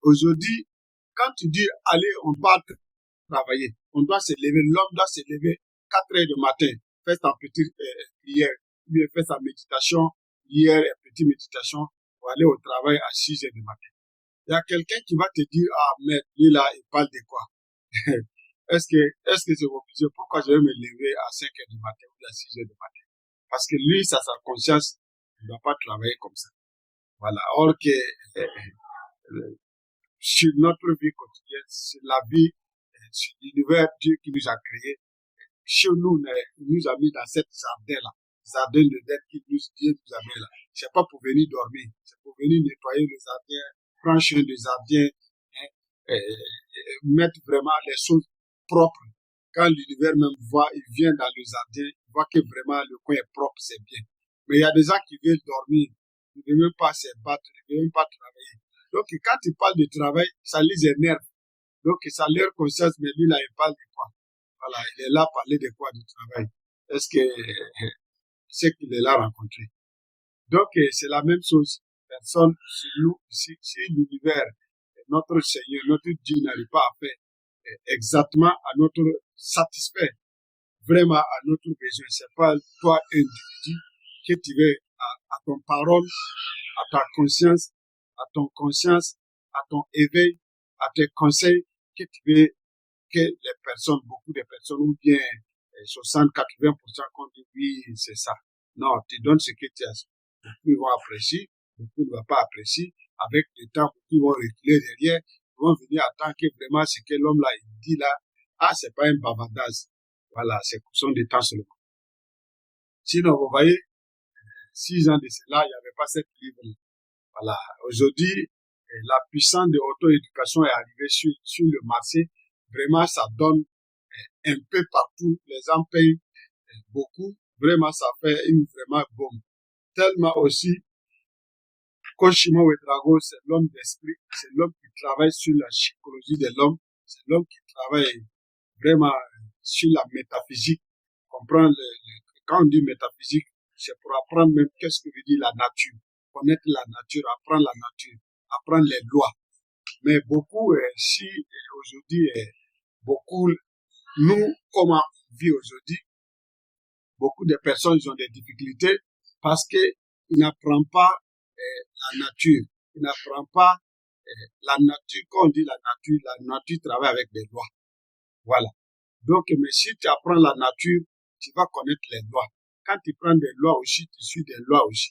Aujourd'hui, quand tu dis, allez, on va travailler, on doit se lever, l'homme doit se lever 4 heures du matin, faire sa petite prière, ou bien faire sa méditation, prière et petite méditation, pour aller au travail à 6 heures du matin. Il y a quelqu'un qui va te dire, ah, mais lui là, il parle de quoi? Est-ce que c'est obligé? Pourquoi je vais me lever à 5 heures du matin ou à 6 heures du matin? Parce que lui, ça, sa conscience, il ne va pas travailler comme ça. Voilà. Or que, sur notre vie quotidienne, sur la vie, sur l'univers, Dieu qui nous a créés, chez nous, il nous a mis dans cette jardin-là, jardin de dette qui Dieu nous a mis là. C'est pas pour venir dormir, c'est pour venir nettoyer le jardin, prendre soin du jardin, hein, mettre vraiment les choses propres. Quand l'univers même voit, il vient dans le jardin, il voit que vraiment le coin est propre, c'est bien. Mais il y a des gens qui veulent dormir, ils ne veulent même pas se battre, ils ne veulent même pas travailler. Donc, quand il parle de travail, ça les énerve. Donc, ça leur conscience, mais lui, là, il parle de quoi? Voilà, il est là à parler de quoi? Du travail. Est-ce que c'est qu'il est là rencontré? Donc, c'est la même chose. Personne, si nous, si l'univers, notre Seigneur, notre Dieu n'arrive pas à faire exactement à notre satisfait, vraiment à notre besoin. C'est pas toi, individu, que tu veux à ton parole, à ta conscience, à ton conscience, à ton éveil, à tes conseils, que tu veux que les personnes, beaucoup de personnes, ou bien 60-80% qu'on dit oui, c'est ça. Non, tu donnes ce que tu as. Beaucoup vont apprécier, beaucoup ne vont pas apprécier. Avec le temps, beaucoup vont reculer derrière, ils vont venir attendre que vraiment ce que l'homme là, il dit là, ah, c'est pas un bavardage. Voilà, c'est question de temps seulement. Sinon, vous voyez, 6 ans de cela, il n'y avait pas cette livre. Voilà. Aujourd'hui, la puissance de l'auto-éducation est arrivée sur le marché. Vraiment, ça donne un peu partout. Les gens payent beaucoup. Vraiment, ça fait une vraiment bombe. Tellement aussi, Koshimo Ouedraogo, c'est l'homme d'esprit. C'est l'homme qui travaille sur la psychologie de l'homme. C'est l'homme qui travaille vraiment sur la métaphysique. Comprendre quand on dit métaphysique, c'est pour apprendre même qu'est-ce que veut dire la nature. Connaître la nature, apprendre la nature, apprendre les lois. Mais beaucoup, si aujourd'hui, beaucoup, nous, comment on vit aujourd'hui, beaucoup de personnes ils ont des difficultés parce qu'ils n'apprennent pas la nature. Ils n'apprennent pas la nature. Quand on dit la nature travaille avec des lois. Voilà. Donc, mais si tu apprends la nature, tu vas connaître les lois. Quand tu prends des lois aussi, tu suis des lois aussi.